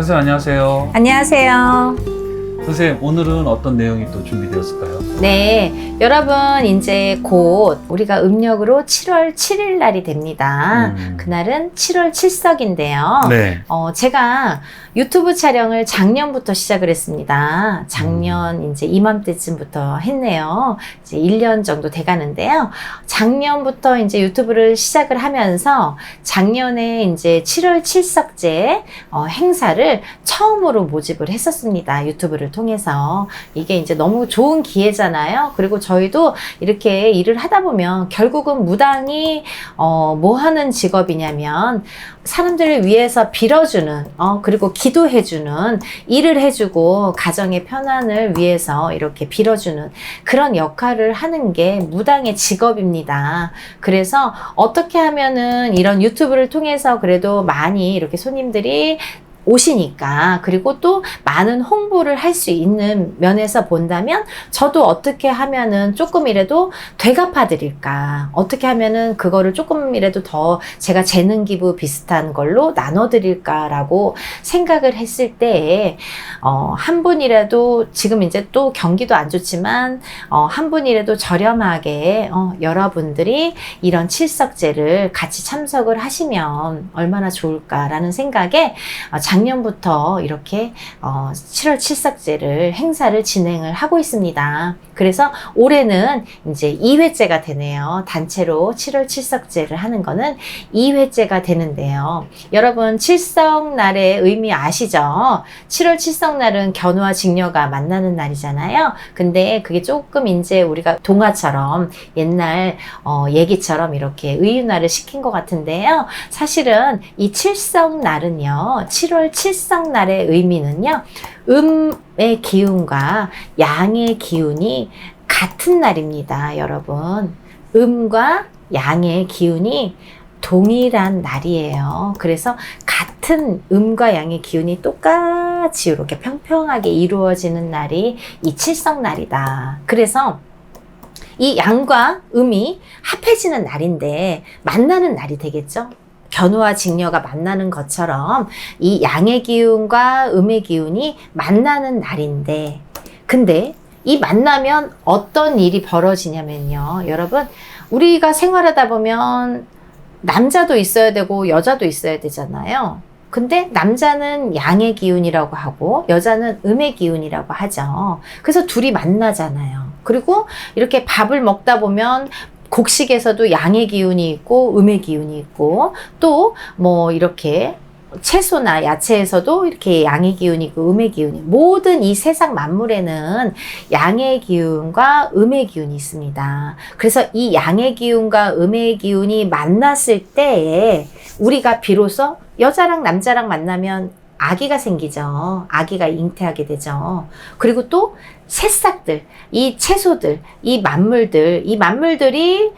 선생님 안녕하세요. 안녕하세요. 선생님 오늘은 어떤 내용이 또 준비되었을까요? 네, 여러분 이제 곧 우리가 음력으로 7월 7일 날이 됩니다. 그날은 7월 7석인데요. 네. 제가 유튜브 촬영을 작년부터 시작을 했습니다. 작년 이제 이맘때쯤부터 했네요. 이제 1년 정도 돼 가는데요. 작년부터 이제 유튜브를 시작을 하면서 작년에 이제 7월 7석제 행사를 처음으로 모집을 했었습니다. 유튜브를 통해서. 이게 이제 너무 좋은 기회잖아요. 그리고 저희도 이렇게 일을 하다 보면 결국은 무당이 뭐 하는 직업이냐면 사람들을 위해서 빌어주는 그리고 기도해주는, 일을 해주고 가정의 편안을 위해서 이렇게 빌어주는 그런 역할을 하는 게 무당의 직업입니다. 그래서 어떻게 하면은 이런 유튜브를 통해서 그래도 많이 이렇게 손님들이 오시니까, 그리고 또 많은 홍보를 할 수 있는 면에서 본다면 저도 어떻게 하면은 조금이라도 되갚아 드릴까, 어떻게 하면은 그거를 조금이라도 더 제가 재능 기부 비슷한 걸로 나눠 드릴까 라고 생각을 했을 때에 한 분이라도, 지금 이제 또 경기도 안 좋지만 한 분이라도 저렴하게 여러분들이 이런 칠석제를 같이 참석을 하시면 얼마나 좋을까라는 생각에 작년부터 이렇게 7월 칠석제를 행사를 진행을 하고 있습니다. 그래서 올해는 이제 2회째가 되네요. 단체로 7월 칠석제를 하는 거는 2회째가 되는데요. 여러분 칠석날의 의미 아시죠? 7월 칠석날은 견우와 직녀가 만나는 날이잖아요. 근데 그게 조금 이제 우리가 동화처럼 옛날 얘기처럼 이렇게 의윤화를 시킨 것 같은데요. 사실은 이 칠석날은요, 7월 칠석날의 의미는요, 음의 기운과 양의 기운이 같은 날입니다, 여러분. 음과 양의 기운이 동일한 날이에요. 그래서 같은 음과 양의 기운이 똑같이 이렇게 평평하게 이루어지는 날이 이 칠석날이다. 그래서 이 양과 음이 합해지는 날인데 만나는 날이 되겠죠? 견우와 직녀가 만나는 것처럼 이 양의 기운과 음의 기운이 만나는 날인데, 근데 이 만나면 어떤 일이 벌어지냐면요, 여러분, 우리가 생활하다 보면 남자도 있어야 되고 여자도 있어야 되잖아요. 근데 남자는 양의 기운이라고 하고 여자는 음의 기운이라고 하죠. 그래서 둘이 만나잖아요. 그리고 이렇게 밥을 먹다 보면 곡식에서도 양의 기운이 있고 음의 기운이 있고, 또 뭐 이렇게 채소나 야채에서도 이렇게 양의 기운이 있고 음의 기운이, 모든 이 세상 만물에는 양의 기운과 음의 기운이 있습니다. 그래서 이 양의 기운과 음의 기운이 만났을 때에 우리가 비로소 여자랑 남자랑 만나면 아기가 생기죠. 아기가 잉태하게 되죠. 그리고 또 새싹들, 이 채소들, 이 만물들이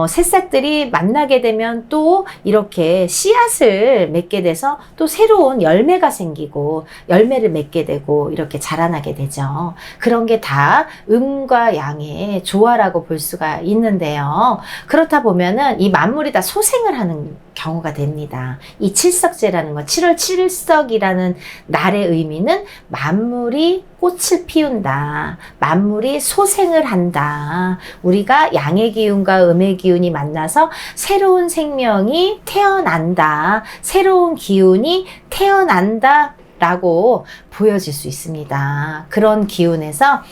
새싹들이 만나게 되면 또 이렇게 씨앗을 맺게 돼서 또 새로운 열매가 생기고 열매를 맺게 되고 이렇게 자라나게 되죠. 그런 게 다 음과 양의 조화라고 볼 수가 있는데요. 그렇다 보면은 이 만물이 다 소생을 하는 경우가 됩니다. 이 칠석제라는 건, 7월 7석이라는 날의 의미는 만물이 꽃을 피운다, 만물이 소생을 한다, 우리가 양의 기운과 음의 기운이 만나서 새로운 생명이 태어난다, 새로운 기운이 태어난다 라고 보여질 수 있습니다. 그런 기운에서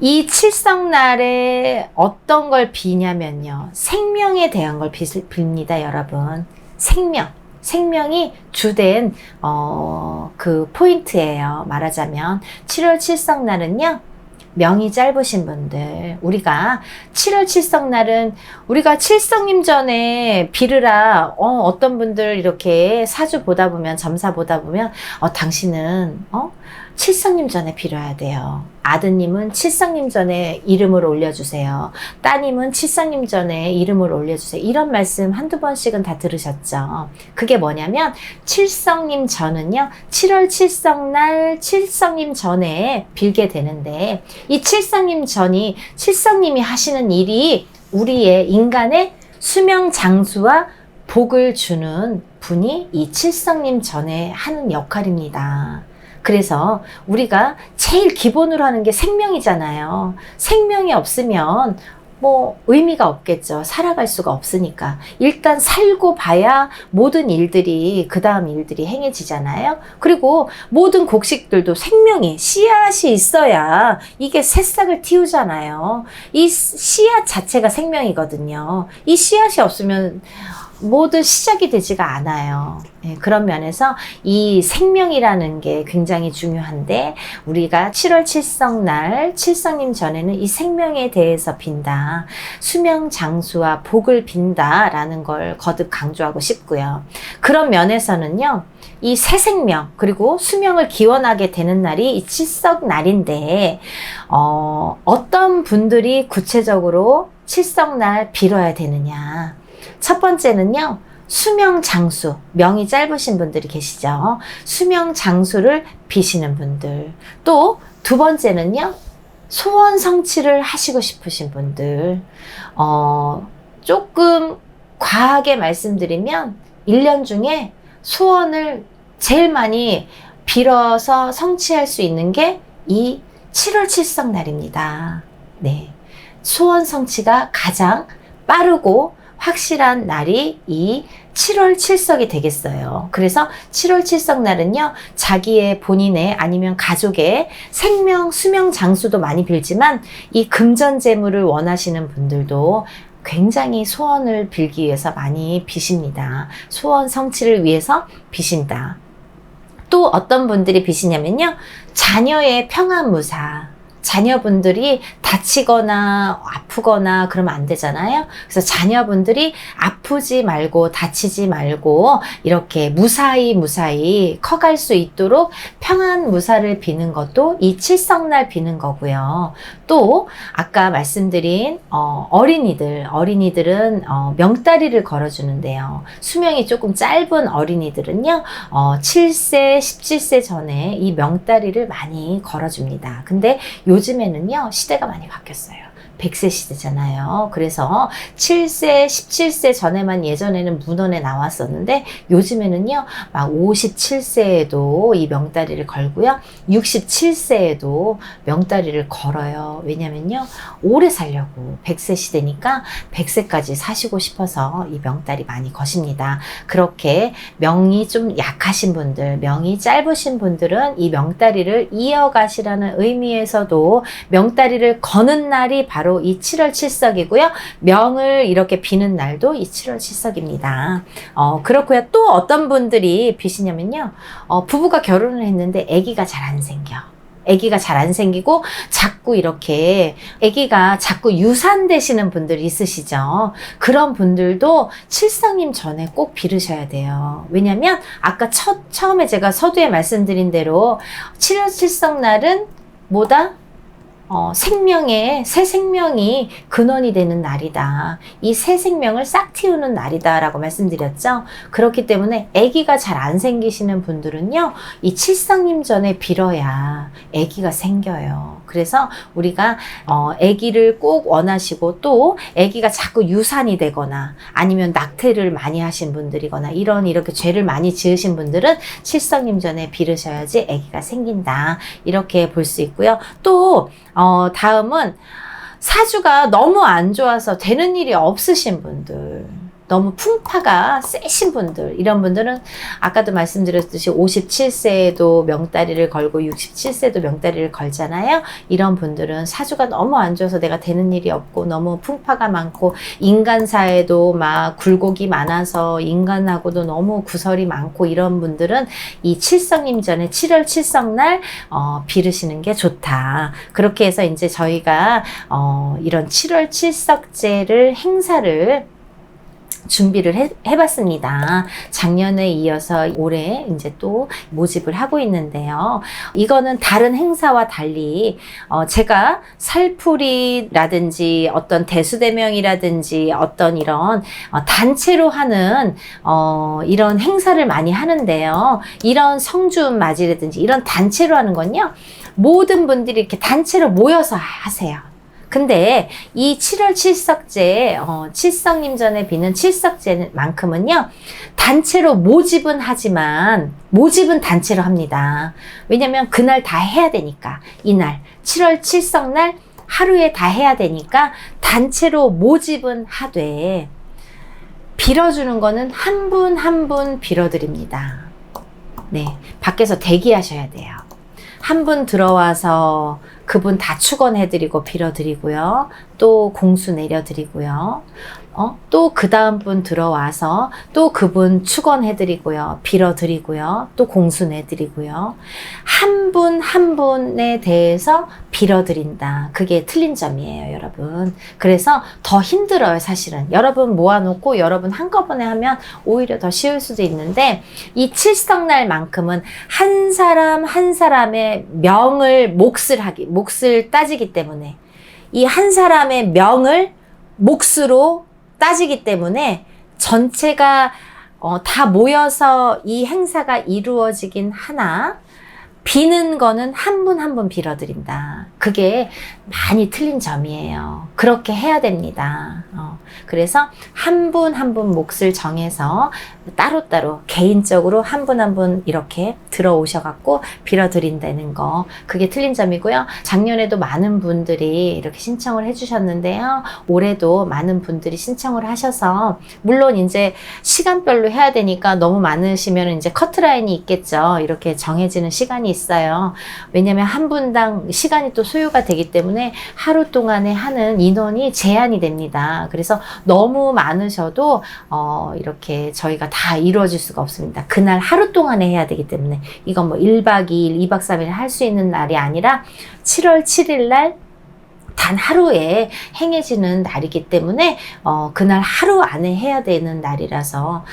이 칠석날에 어떤 걸 비냐면요, 생명에 대한 걸 빕니다, 여러분. 생명이 주된 그 포인트예요. 말하자면 7월 칠석날은요, 명이 짧으신 분들, 우리가 7월 칠석날은 우리가 칠성님 전에 빌으라, 어떤 분들 이렇게 사주 보다 보면, 점사 보다 보면 당신은 칠성님 전에 빌어야 돼요. 아드님은 칠성님 전에 이름을 올려주세요. 따님은 칠성님 전에 이름을 올려주세요. 이런 말씀 한두 번씩은 다 들으셨죠. 그게 뭐냐면 칠성님 전은요, 7월 칠성날 칠성님 전에 빌게 되는데, 이 칠성님 전이 칠성님이 하시는 일이 우리의 인간의 수명 장수와 복을 주는 분이 이 칠성님 전에 하는 역할입니다. 그래서 우리가 제일 기본으로 하는 게 생명이잖아요. 생명이 없으면 뭐 의미가 없겠죠. 살아갈 수가 없으니까. 일단 살고 봐야 모든 일들이, 그 다음 일들이 행해지잖아요. 그리고 모든 곡식들도 생명이, 씨앗이 있어야 이게 새싹을 틔우잖아요. 이 씨앗 자체가 생명이거든요. 이 씨앗이 없으면 모두 시작이 되지가 않아요. 네, 그런 면에서 이 생명이라는 게 굉장히 중요한데, 우리가 7월 칠성날, 칠성님 전에는 이 생명에 대해서 빈다. 수명 장수와 복을 빈다라는 걸 거듭 강조하고 싶고요. 그런 면에서는요, 이 새 생명, 그리고 수명을 기원하게 되는 날이 이 칠성날인데, 어떤 분들이 구체적으로 칠성날 빌어야 되느냐. 첫 번째는요, 수명 장수, 명이 짧으신 분들이 계시죠. 수명 장수를 비시는 분들. 또 두 번째는요, 소원 성취를 하시고 싶으신 분들. 조금 과하게 말씀드리면 1년 중에 소원을 제일 많이 빌어서 성취할 수 있는 게 이 7월 칠성날입니다. 네. 소원 성취가 가장 빠르고 확실한 날이 이 7월 칠석이 되겠어요. 그래서 7월 칠석 날은요, 자기의 본인의 아니면 가족의 생명, 수명 장수도 많이 빌지만 이 금전재물을 원하시는 분들도 굉장히 소원을 빌기 위해서 많이 비십니다. 소원 성취를 위해서 비신다. 또 어떤 분들이 비시냐면요, 자녀의 평안무사. 자녀분들이 다치거나 아프거나 그러면 안 되잖아요. 그래서 자녀분들이 아프지 말고 다치지 말고 이렇게 무사히 커갈 수 있도록 평안 무사를 비는 것도 이 칠성날 비는 거고요. 또 아까 말씀드린 어린이들은 명다리를 걸어주는데요. 수명이 조금 짧은 어린이들은요, 7세, 17세 전에 이 명다리를 많이 걸어줍니다. 근데 요즘에는요, 시대가 많이 바뀌었어요. 100세 시대잖아요. 그래서 7세, 17세 전에만 예전에는 문헌에 나왔었는데, 요즘에는요, 막 57세에도 이 명다리를 걸고요, 67세에도 명다리를 걸어요. 왜냐면요, 오래 살려고. 100세 시대니까 100세까지 사시고 싶어서 이 명다리 많이 거십니다. 그렇게 명이 좀 약하신 분들, 명이 짧으신 분들은 이 명다리를 이어가시라는 의미에서도 명다리를 거는 날이 바로 이 7월 칠석이고요. 명을 이렇게 비는 날도 이 7월 칠석입니다. 그렇고요. 또 어떤 분들이 비시냐면요, 부부가 결혼을 했는데 아기가 잘 안 생겨. 아기가 잘 안 생기고 자꾸 이렇게 아기가 자꾸 유산되시는 분들 있으시죠. 그런 분들도 칠성님 전에 꼭 빌으셔야 돼요. 왜냐면 아까 처음에 제가 서두에 말씀드린 대로 7월 칠성날은 뭐다? 새 생명이 근원이 되는 날이다. 이 새 생명을 싹 틔우는 날이다 라고 말씀드렸죠. 그렇기 때문에 아기가 잘 안 생기시는 분들은요, 이 칠성님 전에 빌어야 아기가 생겨요. 그래서 우리가 아기를 꼭 원하시고, 또 아기가 자꾸 유산이 되거나 아니면 낙태를 많이 하신 분들이거나 이렇게 죄를 많이 지으신 분들은 칠성님 전에 빌으셔야지 아기가 생긴다. 이렇게 볼 수 있고요. 또 다음은 사주가 너무 안 좋아서 되는 일이 없으신 분들, 너무 풍파가 세신 분들, 이런 분들은 아까도 말씀드렸듯이 57세에도 명다리를 걸고 67세도 명다리를 걸잖아요. 이런 분들은 사주가 너무 안 좋아서 내가 되는 일이 없고 너무 풍파가 많고 인간사에도 막 굴곡이 많아서 인간하고도 너무 구설이 많고, 이런 분들은 이 칠성님 전에 7월 칠성날 빌으시는 게 좋다. 그렇게 해서 이제 저희가 이런 7월 칠석제를 행사를 준비를 해봤습니다. 작년에 이어서 올해 이제 또 모집을 하고 있는데요. 이거는 다른 행사와 달리 제가 살풀이라든지 어떤 대수대명이라든지 어떤 이런 단체로 하는 이런 행사를 많이 하는데요. 이런 성주음 맞이라든지 이런 단체로 하는 건요, 모든 분들이 이렇게 단체로 모여서 하세요. 근데 이 7월 칠석제, 칠성님전에 비는 칠석제만큼은요, 단체로 모집은 하지만, 모집은 단체로 합니다. 왜냐면 그날 다 해야 되니까. 이날, 7월 칠석날 하루에 다 해야 되니까 단체로 모집은 하되, 빌어주는 거는 한 분 한 분 빌어드립니다. 네, 밖에서 대기하셔야 돼요. 한 분 들어와서 그분 다 축원해드리고 빌어드리고요. 또 공수 내려드리고요. 또 그 다음 분 들어와서 또 그분 축원해드리고요. 빌어드리고요. 또 공수 내드리고요. 한 분 한 분에 대해서 빌어드린다. 그게 틀린 점이에요, 여러분. 그래서 더 힘들어요, 사실은. 여러분 모아놓고 여러분 한꺼번에 하면 오히려 더 쉬울 수도 있는데, 이 칠성날만큼은 한 사람 한 사람의 몫을 따지기 때문에, 이 한 사람의 명을 몫으로 따지기 때문에 전체가 다 모여서 이 행사가 이루어지긴 하나, 비는 거는 한 분 한 분 빌어드린다. 그게 많이 틀린 점이에요. 그렇게 해야 됩니다. 그래서 한 분 한 분 몫을 정해서 따로따로 개인적으로 한 분 한 분 이렇게 들어오셔갖고 빌어드린다는 거, 그게 틀린 점이고요. 작년에도 많은 분들이 이렇게 신청을 해주셨는데요. 올해도 많은 분들이 신청을 하셔서, 물론 이제 시간별로 해야 되니까 너무 많으시면 이제 커트라인이 있겠죠. 이렇게 정해지는 시간이 있어요. 왜냐면 한 분당 시간이 또 소요가 되기 때문에 하루 동안에 하는 인원이 제한이 됩니다. 그래서 너무 많으셔도 이렇게 저희가 다 이루어질 수가 없습니다. 그날 하루 동안에 해야 되기 때문에, 이건 뭐 1박 2일, 2박 3일 할 수 있는 날이 아니라 7월 7일 날 단 하루에 행해지는 날이기 때문에 그날 하루 안에 해야 되는 날이라서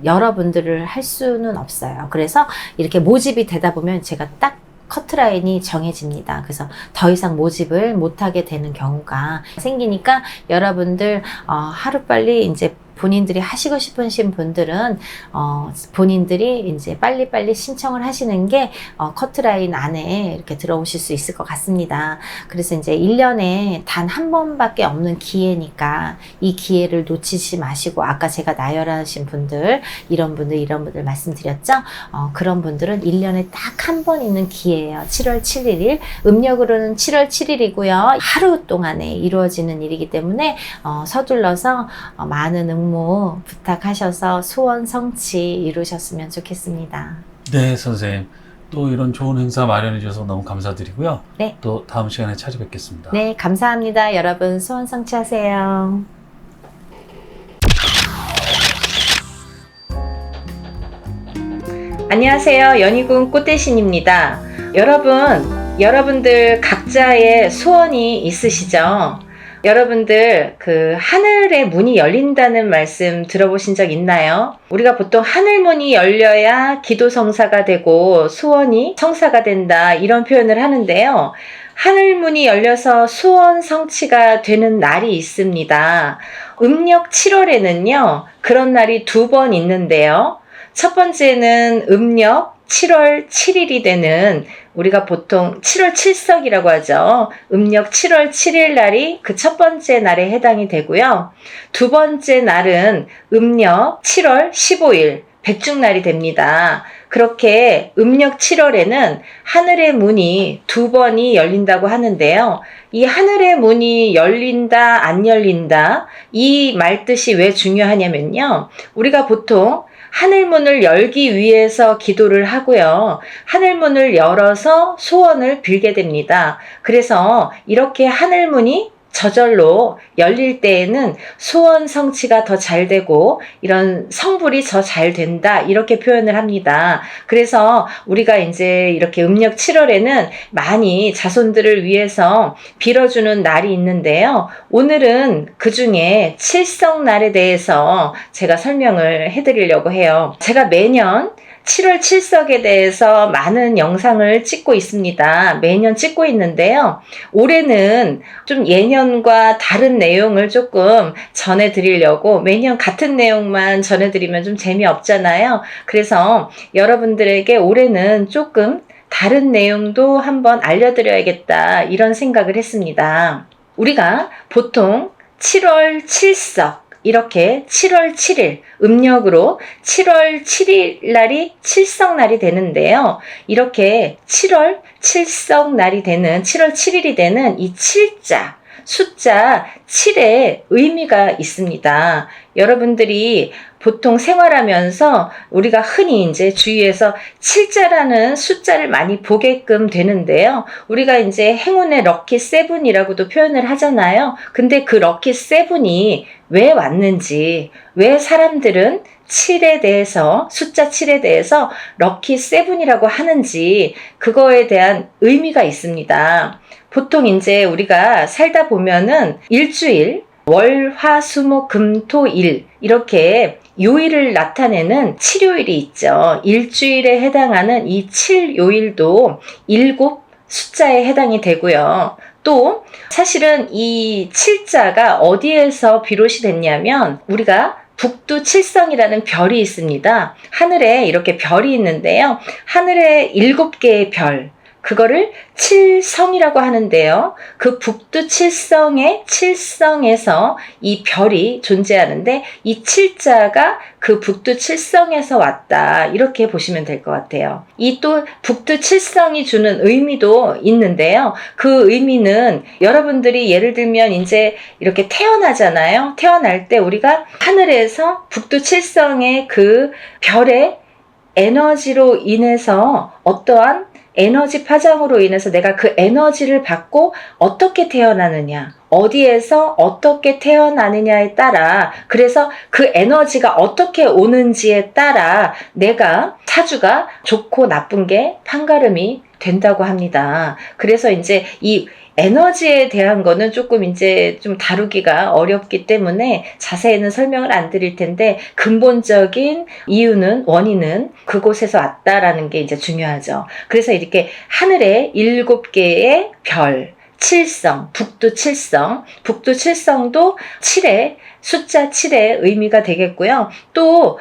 여러분들을 할 수는 없어요. 그래서 이렇게 모집이 되다 보면 제가 딱 커트라인이 정해집니다. 그래서 더 이상 모집을 못하게 되는 경우가 생기니까, 여러분들 하루빨리 이제 본인들이 하시고 싶으신 분들은 본인들이 이제 빨리빨리 신청을 하시는 게 커트라인 안에 이렇게 들어오실 수 있을 것 같습니다. 그래서 이제 1년에 단 한 번밖에 없는 기회니까 이 기회를 놓치지 마시고, 아까 제가 나열하신 분들, 이런 분들 말씀드렸죠? 그런 분들은 1년에 딱 한 번 있는 기회예요. 7월 7일, 음력으로는 7월 7일이고요. 하루 동안에 이루어지는 일이기 때문에 서둘러서 많은 응모 부탁하셔서 소원 성취 이루셨으면 좋겠습니다. 네, 선생님. 또 이런 좋은 행사 마련해 주셔서 너무 감사드리고요. 네. 또 다음 시간에 찾아뵙겠습니다. 네, 감사합니다. 여러분 소원 성취하세요. 안녕하세요. 연희군 꽃대신입니다. 여러분들 각자의 소원이 있으시죠? 여러분들 그 하늘의 문이 열린다는 말씀 들어보신 적 있나요? 우리가 보통 하늘 문이 열려야 기도 성사가 되고 소원이 성사가 된다, 이런 표현을 하는데요. 하늘 문이 열려서 소원 성취가 되는 날이 있습니다. 음력 7월에는요, 그런 날이 2번 있는데요. 첫 번째는 음력 7월 7일이 되는, 우리가 보통 7월 칠석이라고 하죠. 음력 7월 7일 날이 그 첫 번째 날에 해당이 되고요. 두 번째 날은 음력 7월 15일, 백중날이 됩니다. 그렇게 음력 7월에는 하늘의 문이 2번이 열린다고 하는데요. 이 하늘의 문이 열린다, 안 열린다, 이 말뜻이 왜 중요하냐면요. 우리가 보통 하늘문을 열기 위해서 기도를 하고요. 하늘문을 열어서 소원을 빌게 됩니다. 그래서 이렇게 하늘문이 저절로 열릴 때에는 소원 성취가 더 잘 되고 이런 성불이 더 잘 된다, 이렇게 표현을 합니다. 그래서 우리가 이제 이렇게 음력 7월에는 많이 자손들을 위해서 빌어주는 날이 있는데요. 오늘은 그 중에 칠성날에 대해서 제가 설명을 해드리려고 해요. 제가 매년 7월 칠석에 대해서 많은 영상을 찍고 있습니다. 매년 찍고 있는데요. 올해는 좀 예년과 다른 내용을 조금 전해드리려고, 매년 같은 내용만 전해드리면 좀 재미없잖아요. 그래서 여러분들에게 올해는 조금 다른 내용도 한번 알려드려야겠다, 이런 생각을 했습니다. 우리가 보통 7월 7석 이렇게 7월 7일 음력으로 7월 7일 날이 칠성날이 되는데요. 이렇게 7월 7석 날이 되는 7월 7일이 되는 이 7자 숫자 7에 의미가 있습니다. 여러분들이 보통 생활하면서 우리가 흔히 이제 주위에서 7자라는 숫자를 많이 보게끔 되는데요. 우리가 이제 행운의 럭키 세븐이라고도 표현을 하잖아요. 근데 그 럭키 세븐이 왜 왔는지, 왜 사람들은 7에 대해서, 숫자 7에 대해서 럭키 세븐이라고 하는지 그거에 대한 의미가 있습니다. 보통 이제 우리가 살다 보면은 일주일, 월, 화, 수, 목, 금, 토, 일 이렇게 요일을 나타내는 7요일이 있죠. 일주일에 해당하는 이 7요일도 7 숫자에 해당이 되고요. 또 사실은 이 7자가 어디에서 비롯이 됐냐면 우리가 북두칠성이라는 별이 있습니다. 하늘에 이렇게 별이 있는데요. 하늘에 7개의 별, 그거를 칠성이라고 하는데요. 그 북두칠성의 칠성에서 이 별이 존재하는데 이 칠자가 그 북두칠성에서 왔다. 이렇게 보시면 될 것 같아요. 이 또 북두칠성이 주는 의미도 있는데요. 그 의미는 여러분들이 예를 들면 이제 이렇게 태어나잖아요. 태어날 때 우리가 하늘에서 북두칠성의 그 별의 에너지로 인해서 어떠한 에너지 파장으로 인해서 내가 그 에너지를 받고 어떻게 태어나느냐, 어디에서 어떻게 태어나느냐에 따라, 그래서 그 에너지가 어떻게 오는지에 따라 내가 사주가 좋고 나쁜 게 판가름이 된다고 합니다. 그래서 이제 이 에너지에 대한 거는 조금 이제 좀 다루기가 어렵기 때문에 자세히는 설명을 안 드릴 텐데 근본적인 이유는 원인은 그곳에서 왔다라는 게 이제 중요하죠. 그래서 이렇게 하늘에 7개의 별, 칠성, 북두칠성, 북두칠성도 7에 숫자 7의 의미가 되겠고요. 또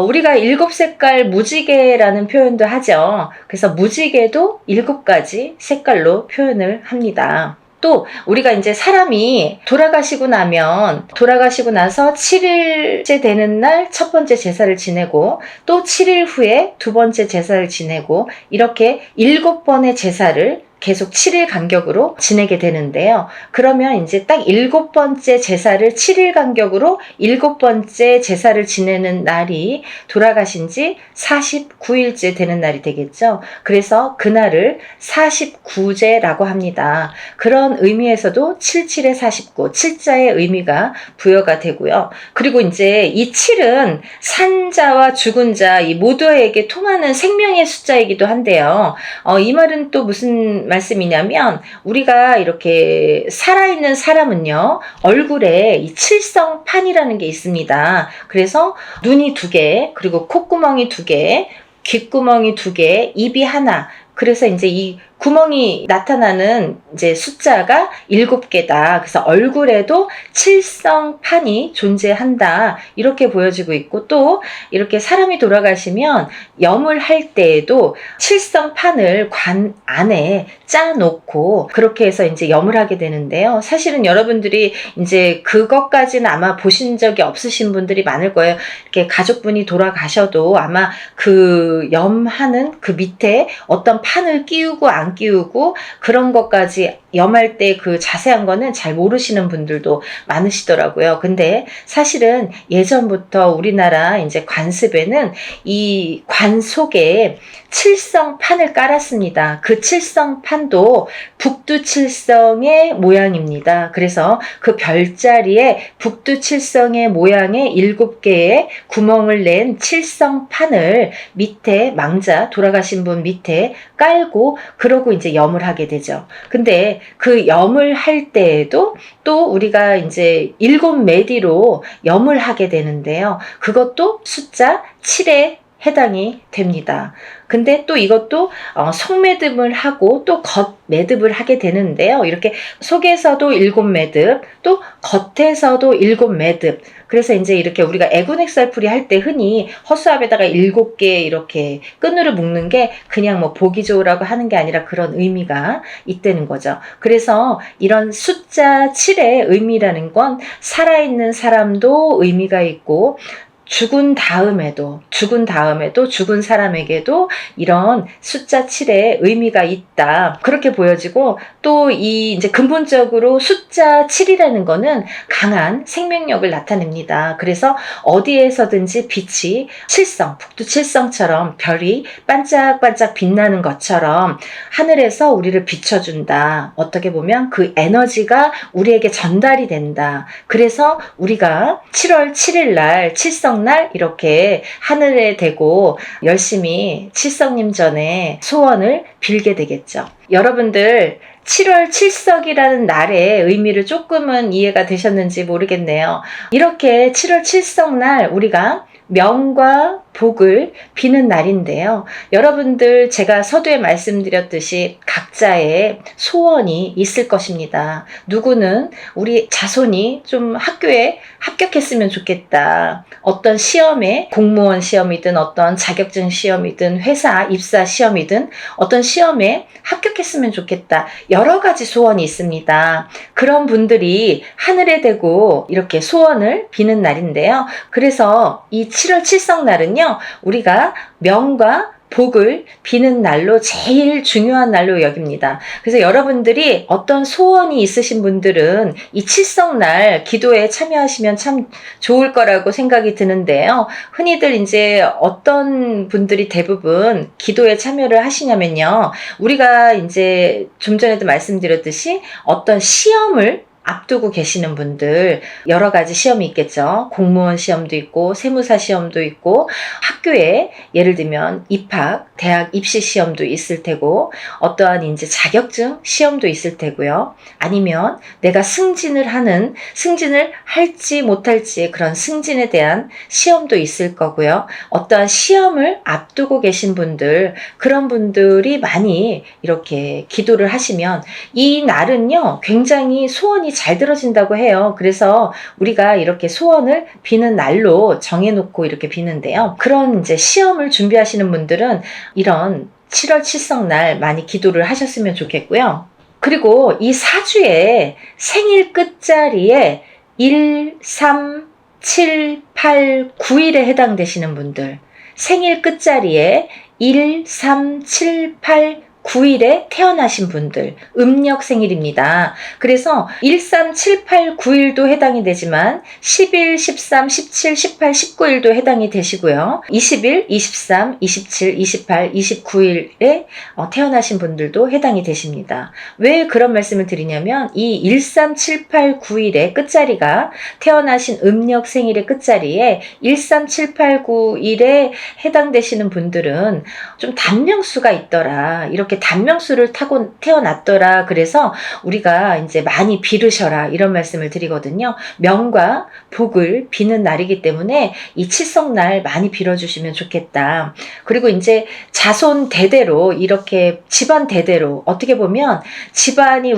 우리가 7색깔 무지개라는 표현도 하죠. 그래서 무지개도 7가지 색깔로 표현을 합니다. 또 우리가 이제 사람이 돌아가시고 나서 7일째 되는 날 첫 번째 제사를 지내고 또 7일 후에 두 번째 제사를 지내고 이렇게 7번의 제사를 계속 7일 간격으로 지내게 되는데요. 그러면 이제 딱 7번째 제사를 7일 간격으로 7번째 제사를 지내는 날이 돌아가신 지 49일째 되는 날이 되겠죠. 그래서 그날을 49제라고 합니다. 그런 의미에서도 77에 49, 7자의 의미가 부여가 되고요. 그리고 이제 이 7은 산자와 죽은 자 이 모두에게 통하는 생명의 숫자이기도 한데요. 이 말은 또 무슨 말씀이냐면 우리가 이렇게 살아있는 사람은요 얼굴에 이 칠성판이라는 게 있습니다. 그래서 눈이 2개, 그리고 콧구멍이 2개, 귓구멍이 2개, 입이 하나. 그래서 이제 이 구멍이 나타나는 이제 숫자가 7개다. 그래서 얼굴에도 칠성판이 존재한다. 이렇게 보여지고 있고 또 이렇게 사람이 돌아가시면 염을 할 때에도 칠성판을 관 안에 짜놓고 그렇게 해서 이제 염을 하게 되는데요. 사실은 여러분들이 이제 그것까지는 아마 보신 적이 없으신 분들이 많을 거예요. 이렇게 가족분이 돌아가셔도 아마 그 염하는 그 밑에 어떤 판을 끼우고 안 끼우고 그런 것까지 염할 때 그 자세한 거는 잘 모르시는 분들도 많으시더라고요. 근데 사실은 예전부터 우리나라 이제 관습에는 이 관 속에 칠성판을 깔았습니다. 그 칠성판도 북두칠성의 모양입니다. 그래서 그 별자리에 북두칠성의 모양의 7개의 구멍을 낸 칠성판을 밑에 망자 돌아가신 분 밑에 깔고 그러고 이제 염을 하게 되죠. 근데 그 염을 할 때에도 또 우리가 이제 7매디로 염을 하게 되는데요. 그것도 숫자 7에 해당이 됩니다. 근데 또 이것도 속매듭을 하고 또 겉매듭을 하게 되는데요. 이렇게 속에서도 7매듭, 또 겉에서도 7매듭. 그래서 이제 이렇게 우리가 애군액살풀이 할 때 흔히 허수아비에다가 7개 이렇게 끈으로 묶는 게 그냥 뭐 보기 좋으라고 하는 게 아니라 그런 의미가 있다는 거죠. 그래서 이런 숫자 7의 의미라는 건 살아있는 사람도 의미가 있고 죽은 다음에도 죽은 사람에게도 이런 숫자 7의 의미가 있다. 그렇게 보여지고 또 이 이제 근본적으로 숫자 7이라는 거는 강한 생명력을 나타냅니다. 그래서 어디에서든지 빛이 칠성, 북두 칠성처럼 별이 반짝반짝 빛나는 것처럼 하늘에서 우리를 비춰준다. 어떻게 보면 그 에너지가 우리에게 전달이 된다. 그래서 우리가 7월 7일 날 칠성 날 이렇게 하늘에 대고 열심히 칠성님 전에 소원을 빌게 되겠죠. 여러분들 7월 칠석이라는 날의 의미를 조금은 이해가 되셨는지 모르겠네요. 이렇게 7월 칠석 날 우리가 명과 복을 비는 날인데요. 여러분들 제가 서두에 말씀드렸듯이 각자의 소원이 있을 것입니다. 누구는 우리 자손이 좀 학교에 합격했으면 좋겠다. 어떤 시험에 공무원 시험이든 어떤 자격증 시험이든 회사 입사 시험이든 어떤 시험에 합격했으면 좋겠다. 여러 가지 소원이 있습니다. 그런 분들이 하늘에 대고 이렇게 소원을 비는 날인데요. 그래서 이 7월 칠석 날은요. 우리가 명과 복을 비는 날로 제일 중요한 날로 여깁니다. 그래서 여러분들이 어떤 소원이 있으신 분들은 이 칠성날 기도에 참여하시면 참 좋을 거라고 생각이 드는데요. 흔히들 이제 어떤 분들이 대부분 기도에 참여를 하시냐면요. 우리가 이제 좀 전에도 말씀드렸듯이 어떤 시험을 앞두고 계시는 분들 여러 가지 시험이 있겠죠. 공무원 시험도 있고 세무사 시험도 있고 학교에 예를 들면 입학, 대학 입시 시험도 있을 테고 어떠한 이제 자격증 시험도 있을 테고요. 아니면 내가 승진을 할지 못할지 그런 승진에 대한 시험도 있을 거고요. 어떠한 시험을 앞두고 계신 분들 그런 분들이 많이 이렇게 기도를 하시면 이 날은요. 굉장히 소원이 잘 들어진다고 해요. 그래서 우리가 이렇게 소원을 비는 날로 정해놓고 이렇게 비는데요. 그런 이제 시험을 준비하시는 분들은 이런 7월 칠성날 많이 기도를 하셨으면 좋겠고요. 그리고 이 사주의 생일 끝자리에 1, 3, 7, 8, 9일에 해당되시는 분들 생일 끝자리에 1, 3, 7, 8, 9일에 태어나신 분들 음력 생일입니다. 그래서 1, 3, 7, 8, 9일도 해당이 되지만 11, 13, 17, 18, 19일도 해당이 되시고요. 20일, 23, 27, 28, 29일에 태어나신 분들도 해당이 되십니다. 왜 그런 말씀을 드리냐면 이 1, 3, 7, 8, 9일의 끝자리가 태어나신 음력 생일의 끝자리에 1, 3, 7, 8, 9일에 해당되시는 분들은 좀 단명수가 있더라. 이렇게 단명수를 타고 태어났더라. 그래서 우리가 이제 많이 빌으셔라 이런 말씀을 드리거든요. 명과 복을 비는 날이기 때문에 이 칠성날 많이 빌어주시면 좋겠다. 그리고 이제 자손 대대로 이렇게 집안 대대로 어떻게 보면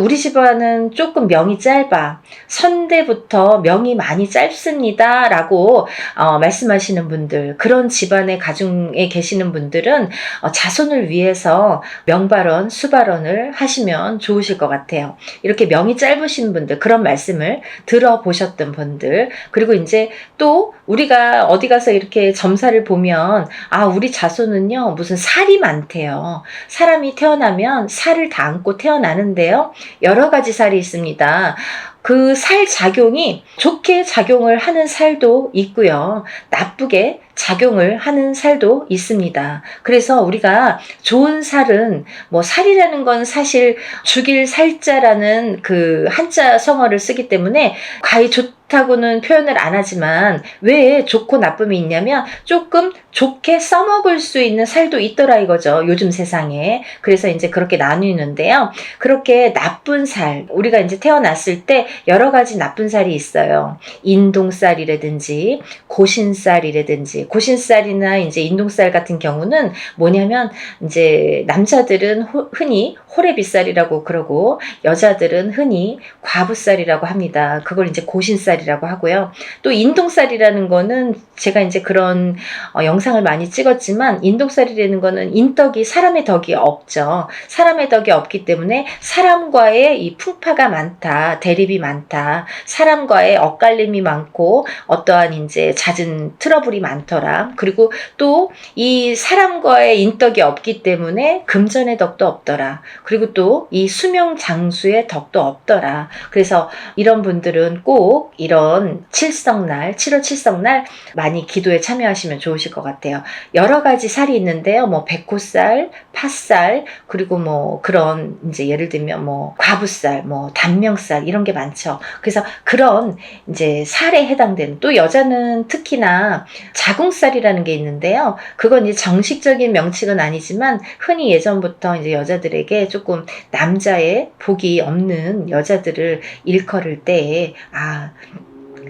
우리 집안은 조금 명이 짧아. 선대부터 명이 많이 짧습니다. 라고 말씀하시는 분들 그런 집안의 가중에 계시는 분들은 자손을 위해서 명발언, 수발언을 하시면 좋으실 것 같아요. 이렇게 명이 짧으신 분들, 그런 말씀을 들어보셨던 분들, 그리고 이제 또 우리가 어디 가서 이렇게 점사를 보면, 우리 자손은요, 무슨 살이 많대요. 사람이 태어나면 살을 다 안고 태어나는데요, 여러 가지 살이 있습니다. 그 살 작용이 좋게 작용을 하는 살도 있고요. 나쁘게 작용을 하는 살도 있습니다. 그래서 우리가 좋은 살은 살이라는 건 사실 죽일 살자라는 그 한자 성어를 쓰기 때문에 과히 좋다 좋다고는 표현을 안 하지만 왜 좋고 나쁨이 있냐면 조금 좋게 써먹을 수 있는 살도 있더라 이거죠. 요즘 세상에. 그래서 이제 그렇게 나뉘는데요. 그렇게 나쁜 살, 우리가 이제 태어났을 때 여러 가지 나쁜 살이 있어요. 인동살이라든지 고신살이라든지, 고신살이나 이제 인동살 같은 경우는 뭐냐면 이제 남자들은 흔히 호래비살이라고 그러고 여자들은 흔히 과부살이라고 합니다. 그걸 이제 고신살이라고 하고요. 또 인동살이라는 거는 제가 이제 그런 영상을 많이 찍었지만, 인동살이라는 거는 인덕이, 사람의 덕이 없죠. 사람의 덕이 없기 때문에 사람과의 이 풍파가 많다, 대립이 많다, 사람과의 엇갈림이 많고 어떠한 이제 잦은 트러블이 많더라. 그리고 또 이 사람과의 인덕이 없기 때문에 금전의 덕도 없더라. 그리고 또 이 수명 장수의 덕도 없더라. 그래서 이런 분들은 꼭 이런 칠성날, 7월 칠성날 많이 기도에 참여하시면 좋으실 것 같아요. 여러 가지 살이 있는데요. 뭐 백호살, 팥살, 그리고 뭐 그런 이제 예를 들면 뭐 과부살, 뭐 단명살 이런 게 많죠. 그래서 그런 이제 살에 해당되는, 또 여자는 특히나 자궁살이라는 게 있는데요. 그건 이제 정식적인 명칭은 아니지만 흔히 예전부터 이제 여자들에게 조금 남자의 복이 없는 여자들을 일컬을 때에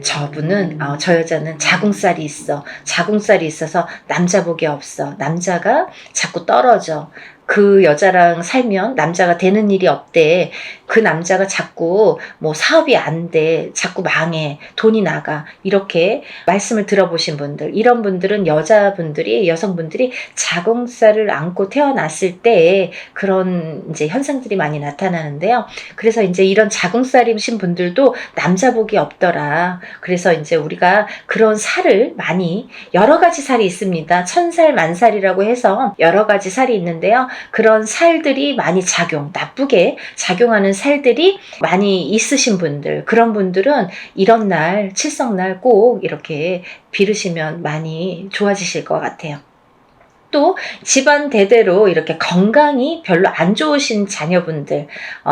저분은, 저 여자는 자궁살이 있어. 자궁살이 있어서 남자 복이 없어. 남자가 자꾸 떨어져. 그 여자랑 살면 남자가 되는 일이 없대. 그 남자가 자꾸 뭐 사업이 안 돼. 자꾸 망해. 돈이 나가. 이렇게 말씀을 들어보신 분들, 이런 분들은 여성분들이 자궁살을 안고 태어났을 때 그런 이제 현상들이 많이 나타나는데요. 그래서 이제 이런 자궁살이신 분들도 남자 복이 없더라. 그래서 이제 우리가 그런 살을 많이, 여러 가지 살이 있습니다. 천살, 만살이라고 해서 여러 가지 살이 있는데요. 그런 살들이 많이 나쁘게 작용하는 살들이 많이 있으신 분들, 그런 분들은 이런 날, 칠성날 꼭 이렇게 빌으시면 많이 좋아지실 것 같아요. 또 집안 대대로 이렇게 건강이 별로 안 좋으신 자녀분들,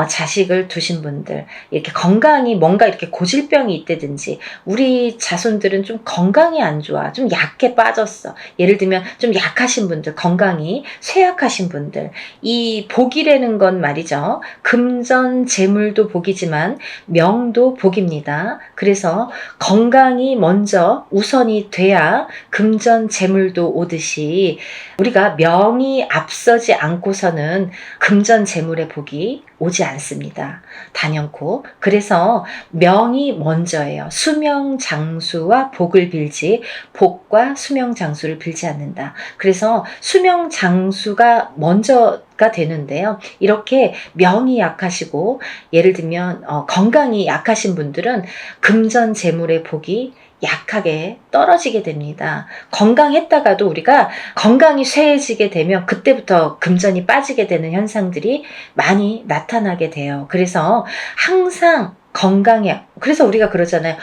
자식을 두신 분들, 이렇게 건강이 뭔가 이렇게 고질병이 있다든지, 우리 자손들은 좀 건강이 안 좋아, 좀 약해 빠졌어. 예를 들면 좀 약하신 분들, 건강이 쇠약하신 분들, 이 복이라는 건 말이죠. 금전 재물도 복이지만 명도 복입니다. 그래서 건강이 먼저 우선이 돼야 금전 재물도 오듯이, 우리가 명이 앞서지 않고서는 금전 재물의 복이 오지 않습니다. 단연코. 그래서 명이 먼저예요. 수명 장수와 복을 빌지 복과 수명 장수를 빌지 않는다. 그래서 수명 장수가 먼저가 되는데요. 이렇게 명이 약하시고 예를 들면 건강이 약하신 분들은 금전 재물의 복이 약하게 떨어지게 됩니다. 건강했다가도 우리가 건강이 쇠해지게 되면 그때부터 금전이 빠지게 되는 현상들이 많이 나타나게 돼요. 그래서 항상 건강해. 그래서 우리가 그러잖아요.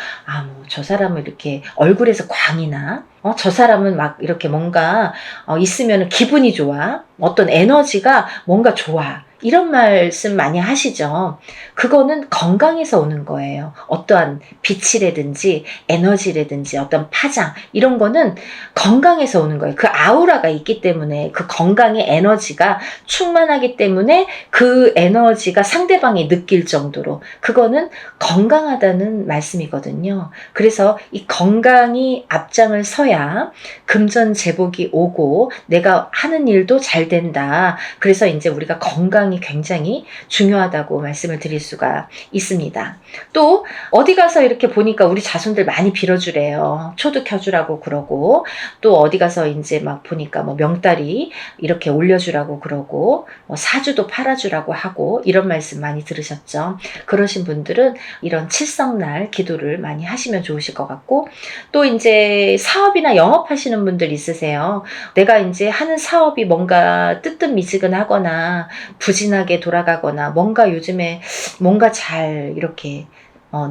저 사람은 이렇게 얼굴에서 광이나, 저 사람은 막 이렇게 뭔가 있으면 기분이 좋아. 어떤 에너지가 뭔가 좋아. 이런 말씀 많이 하시죠. 그거는 건강에서 오는 거예요. 어떠한 빛이라든지 에너지라든지 어떤 파장, 이런 거는 건강에서 오는 거예요. 그 아우라가 있기 때문에, 그 건강의 에너지가 충만하기 때문에 그 에너지가 상대방이 느낄 정도로, 그거는 건강하다는 말씀이거든요. 그래서 이 건강이 앞장을 서야 금전재복이 오고 내가 하는 일도 잘 된다. 그래서 이제 우리가 건강이 굉장히 중요하다고 말씀을 드릴 수가 있습니다. 또 어디 가서 이렇게 보니까 우리 자손들 많이 빌어주래요. 초도 켜주라고 그러고, 또 어디 가서 이제 막 보니까 뭐 명다리 이렇게 올려주라고 그러고, 사주도 팔아주라고 하고, 이런 말씀 많이 들으셨죠. 그러신 분들은 이런 칠성날 기도를 많이 하시면 좋으실 것 같고, 또 이제 사업이나 영업하시는 분들 있으세요. 내가 이제 하는 사업이 뭔가 뜨뜻미지근하거나 부진하게 돌아가거나 뭔가 요즘에 뭔가 잘 이렇게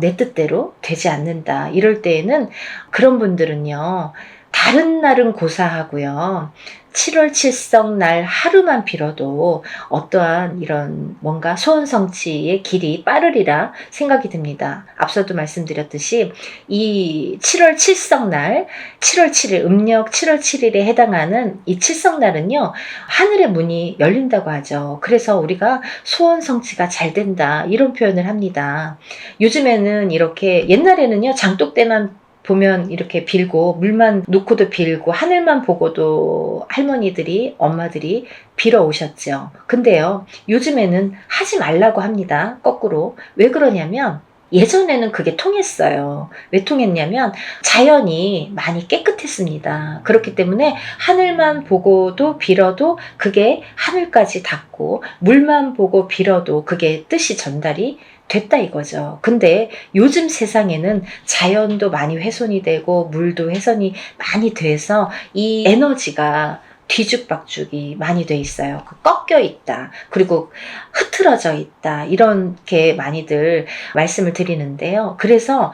내 뜻대로 되지 않는다. 이럴 때에는 그런 분들은요, 다른 날은 고사하고요. 7월 칠성 날 하루만 빌어도 어떠한 이런 뭔가 소원성취의 길이 빠르리라 생각이 듭니다. 앞서도 말씀드렸듯이 이 7월 칠성 날, 7월 7일, 음력 7월 7일에 해당하는 이 칠성 날은요, 하늘의 문이 열린다고 하죠. 그래서 우리가 소원성취가 잘 된다, 이런 표현을 합니다. 요즘에는 이렇게, 옛날에는요, 장독 때만 보면 이렇게 빌고 물만 놓고도 빌고 하늘만 보고도 할머니들이 엄마들이 빌어 오셨죠. 근데요, 요즘에는 하지 말라고 합니다. 거꾸로. 왜 그러냐면 예전에는 그게 통했어요. 왜 통했냐면 자연이 많이 깨끗했습니다. 그렇기 때문에 하늘만 보고도 빌어도 그게 하늘까지 닿고 물만 보고 빌어도 그게 뜻이 전달이 됐다 이거죠. 근데 요즘 세상에는 자연도 많이 훼손이 되고 물도 훼손이 많이 돼서 이 에너지가 뒤죽박죽이 많이 돼 있어요. 꺾여 있다. 그리고 흐트러져 있다. 이렇게 많이들 말씀을 드리는데요. 그래서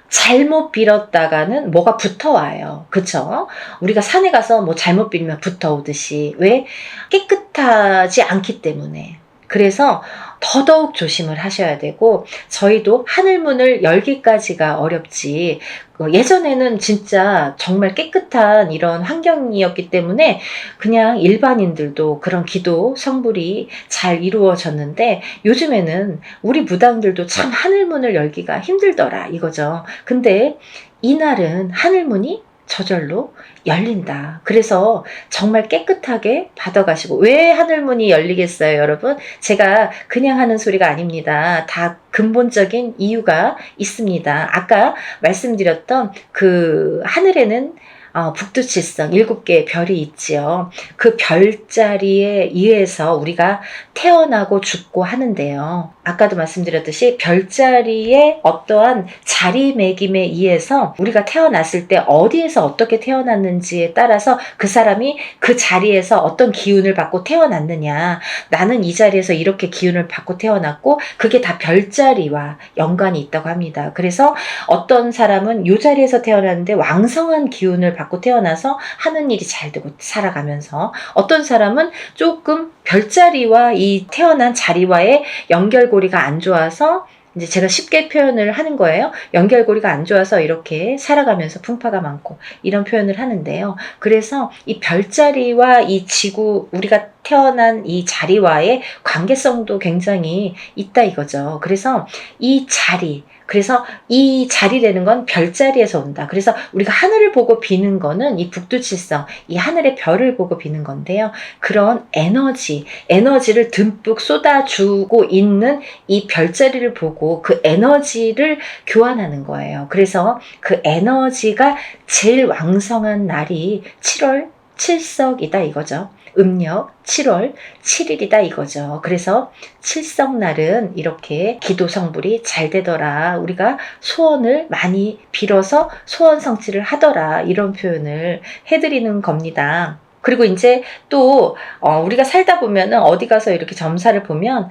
잘못 빌었다가는 뭐가 붙어와요. 그쵸? 우리가 산에 가서 뭐 잘못 빌면 붙어오듯이. 왜? 깨끗하지 않기 때문에. 그래서 더더욱 조심을 하셔야 되고, 저희도 하늘문을 열기까지가 어렵지, 예전에는 진짜 정말 깨끗한 이런 환경이었기 때문에 그냥 일반인들도 그런 기도 성불이 잘 이루어졌는데, 요즘에는 우리 무당들도 참 하늘문을 열기가 힘들더라 이거죠. 근데 이날은 하늘문이 저절로 열린다. 그래서 정말 깨끗하게 받아가시고, 왜 하늘문이 열리겠어요, 여러분? 제가 그냥 하는 소리가 아닙니다. 다 근본적인 이유가 있습니다. 아까 말씀드렸던 그 하늘에는 북두칠성 7개의 별이 있지요. 그 별자리에 의해서 우리가 태어나고 죽고 하는데요. 아까도 말씀드렸듯이 별자리의 어떠한 자리매김에 의해서 우리가 태어났을 때 어디에서 어떻게 태어났는지에 따라서 그 사람이 그 자리에서 어떤 기운을 받고 태어났느냐, 나는 이 자리에서 이렇게 기운을 받고 태어났고, 그게 다 별자리와 연관이 있다고 합니다. 그래서 어떤 사람은 이 자리에서 태어났는데 왕성한 기운을 받고 태어나서 하는 일이 잘 되고 살아가면서, 어떤 사람은 조금 별자리와 이 태어난 자리와의 연결고리가 안 좋아서, 이제 제가 쉽게 표현을 하는 거예요. 연결고리가 안 좋아서 이렇게 살아가면서 풍파가 많고, 이런 표현을 하는데요. 그래서 이 별자리와 이 지구, 우리가 태어난 이 자리와의 관계성도 굉장히 있다 이거죠. 그래서 이 자리, 그래서 이 자리라는 건 별자리에서 온다. 그래서 우리가 하늘을 보고 비는 거는 이 북두칠성, 이 하늘의 별을 보고 비는 건데요. 그런 에너지를 듬뿍 쏟아주고 있는 이 별자리를 보고 그 에너지를 교환하는 거예요. 그래서 그 에너지가 제일 왕성한 날이 7월 칠석이다 이거죠. 음력 7월 7일이다 이거죠. 그래서 칠성날은 이렇게 기도 성불이 잘 되더라, 우리가 소원을 많이 빌어서 소원 성취를 하더라, 이런 표현을 해드리는 겁니다. 그리고 이제 또 우리가 살다 보면은 어디 가서 이렇게 점사를 보면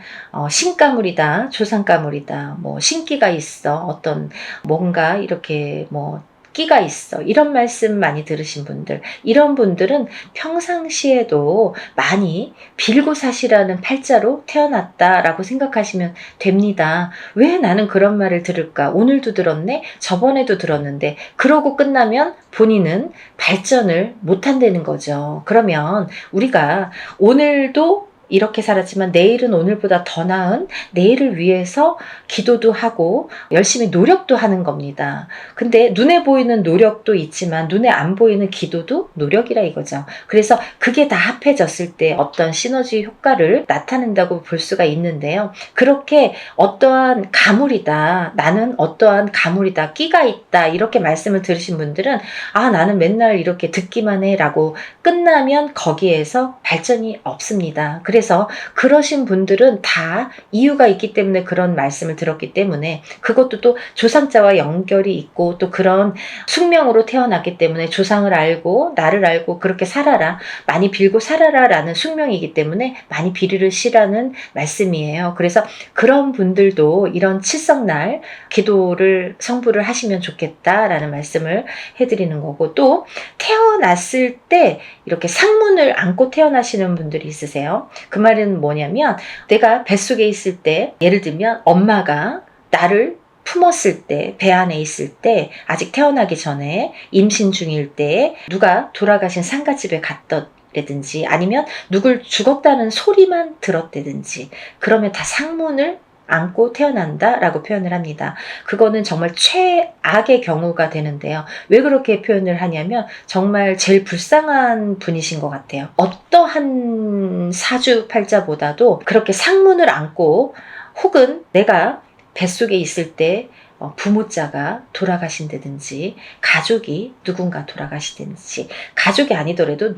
신가물이다, 조상가물이다, 뭐 신기가 있어, 어떤 뭔가 이렇게 뭐 끼가 있어, 이런 말씀 많이 들으신 분들, 이런 분들은 평상시에도 많이 빌고 사시라는 팔자로 태어났다라고 생각하시면 됩니다. 왜 나는 그런 말을 들을까? 오늘도 들었네? 저번에도 들었는데, 그러고 끝나면 본인은 발전을 못한다는 거죠. 그러면 우리가 오늘도 이렇게 살았지만 내일은 오늘보다 더 나은 내일을 위해서 기도도 하고 열심히 노력도 하는 겁니다. 근데 눈에 보이는 노력도 있지만 눈에 안 보이는 기도도 노력이라 이거죠. 그래서 그게 다 합해졌을 때 어떤 시너지 효과를 나타낸다고 볼 수가 있는데요. 그렇게 어떠한 가물이다, 나는 어떠한 가물이다, 끼가 있다, 이렇게 말씀을 들으신 분들은 나는 맨날 이렇게 듣기만 해 라고 끝나면 거기에서 발전이 없습니다. 그래서 그래서 그러신 분들은 다 이유가 있기 때문에 그런 말씀을 들었기 때문에, 그것도 또 조상자와 연결이 있고 또 그런 숙명으로 태어났기 때문에 조상을 알고 나를 알고 그렇게 살아라, 많이 빌고 살아라 라는 숙명이기 때문에 많이 빌으시라는 말씀이에요. 그래서 그런 분들도 이런 칠성날 기도를 성부를 하시면 좋겠다라는 말씀을 해드리는 거고, 또 태어났을 때 이렇게 상문을 안고 태어나시는 분들이 있으세요. 그 말은 뭐냐면, 내가 뱃속에 있을 때, 예를 들면 엄마가 나를 품었을 때, 배 안에 있을 때, 아직 태어나기 전에 임신 중일 때 누가 돌아가신 상가집에 갔다든지 아니면 누굴 죽었다는 소리만 들었다든지, 그러면 다 상문을 안고 태어난다라고 표현을 합니다. 그거는 정말 최악의 경우가 되는데요. 왜 그렇게 표현을 하냐면 정말 제일 불쌍한 분이신 것 같아요. 어떠한 사주팔자보다도 그렇게 상문을 안고, 혹은 내가 뱃속에 있을 때 부모자가 돌아가신다든지 가족이 누군가 돌아가시든지, 가족이 아니더라도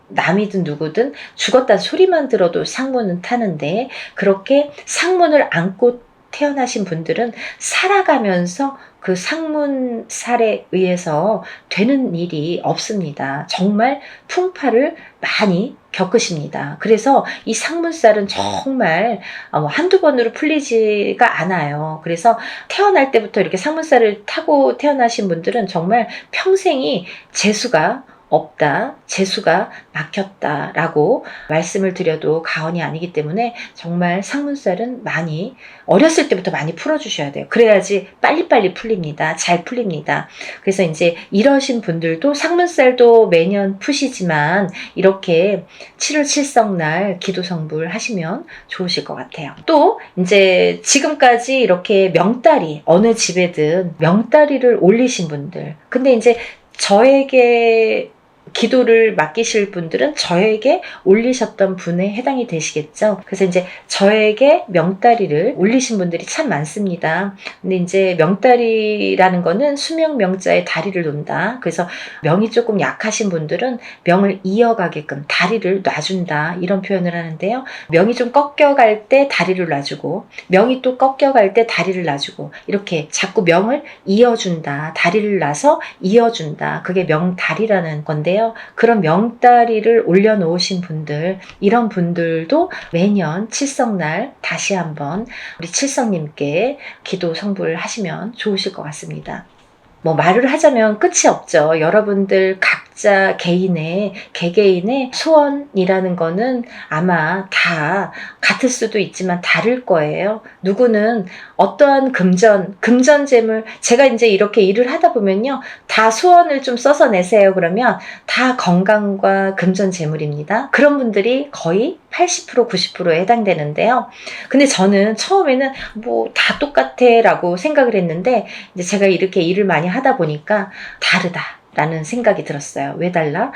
남이든 누구든 죽었다는 소리만 들어도 상문은 타는데, 그렇게 상문을 안고 태어나신 분들은 살아가면서 그 상문살에 의해서 되는 일이 없습니다. 정말 풍파를 많이 겪으십니다. 그래서 이 상문살은 정말 한두 번으로 풀리지가 않아요. 그래서 태어날 때부터 이렇게 상문살을 타고 태어나신 분들은 정말 평생이 재수가 없다, 재수가 막혔다 라고 말씀을 드려도 과언이 아니기 때문에 정말 상문살은 많이 어렸을 때부터 많이 풀어주셔야 돼요. 그래야지 빨리빨리 풀립니다. 잘 풀립니다. 그래서 이제 이러신 분들도 상문살도 매년 푸시지만 이렇게 7월 7성날 기도 성불 하시면 좋으실 것 같아요. 또 이제 지금까지 이렇게 명다리, 어느 집에든 명다리를 올리신 분들, 근데 이제 저에게 기도를 맡기실 분들은 저에게 올리셨던 분에 해당이 되시겠죠. 그래서 이제 저에게 명다리를 올리신 분들이 참 많습니다. 근데 이제 명다리라는 거는 수명 명자의 다리를 놓는다. 그래서 명이 조금 약하신 분들은 명을 이어가게끔 다리를 놔준다, 이런 표현을 하는데요. 명이 좀 꺾여갈 때 다리를 놔주고, 명이 또 꺾여갈 때 다리를 놔주고, 이렇게 자꾸 명을 이어준다, 다리를 놔서 이어준다, 그게 명다리라는 건데요. 그런 명다리를 올려놓으신 분들, 이런 분들도 매년 칠성날 다시 한번 우리 칠성님께 기도 성불 하시면 좋으실 것 같습니다. 뭐 말을 하자면 끝이 없죠. 여러분들 각자 개개인의 소원이라는 거는 아마 다 같을 수도 있지만 다를 거예요. 누구는 어떠한 금전재물, 제가 이제 이렇게 일을 하다 보면요, 다 소원을 좀 써서 내세요. 그러면 다 건강과 금전재물입니다. 그런 분들이 거의 80%, 90%에 해당되는데요. 근데 저는 처음에는 뭐 다 똑같아 라고 생각을 했는데, 이제 제가 이렇게 일을 많이 하다 보니까 다르다 라는 생각이 들었어요. 왜 달라?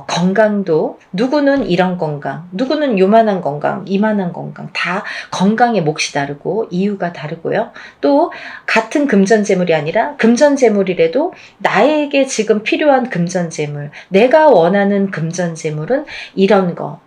건강도 누구는 이런 건강, 누구는 요만한 건강, 이만한 건강, 다 건강의 몫이 다르고 이유가 다르고요. 또 같은 금전재물이 아니라 금전재물이라도 나에게 지금 필요한 금전재물, 내가 원하는 금전재물은 이런 거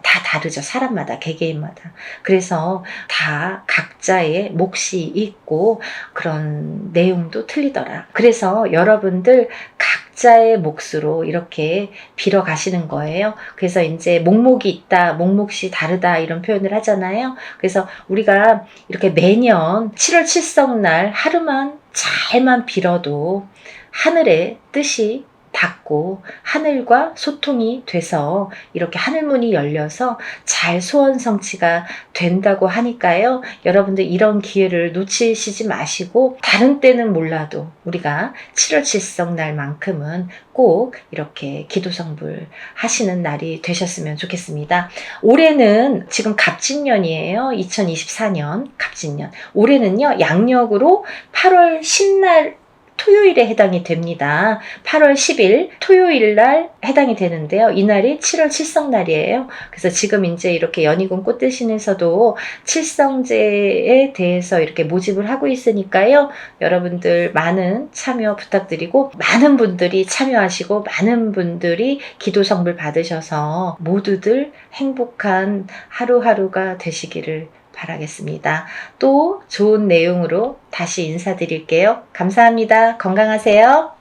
다 다르죠. 사람마다, 개개인마다. 그래서 다 각자의 몫이 있고 그런 내용도 틀리더라. 그래서 여러분들 각자의 몫으로 이렇게 빌어 가시는 거예요. 그래서 이제 목목이 있다, 목몫이 다르다, 이런 표현을 하잖아요. 그래서 우리가 이렇게 매년 7월 7성날 하루만 잘만 빌어도 하늘의 뜻이 닿고 하늘과 소통이 돼서 이렇게 하늘문이 열려서 잘 소원 성취가 된다고 하니까요. 여러분들 이런 기회를 놓치시지 마시고, 다른 때는 몰라도 우리가 7월 7성날만큼은 꼭 이렇게 기도 성불 하시는 날이 되셨으면 좋겠습니다. 올해는 지금 갑진년이에요. 2024년 갑진년. 올해는요, 양력으로 8월 10날 토요일에 해당이 됩니다. 8월 10일 토요일 날 해당이 되는데요. 이날이 7월 칠성날이에요. 그래서 지금 이제 이렇게 연희군 꽃대신에서도 칠성제에 대해서 이렇게 모집을 하고 있으니까요. 여러분들 많은 참여 부탁드리고 많은 분들이 참여하시고 많은 분들이 기도 성불 받으셔서 모두들 행복한 하루하루가 되시기를 바라겠습니다. 또 좋은 내용으로 다시 인사드릴게요. 감사합니다. 건강하세요.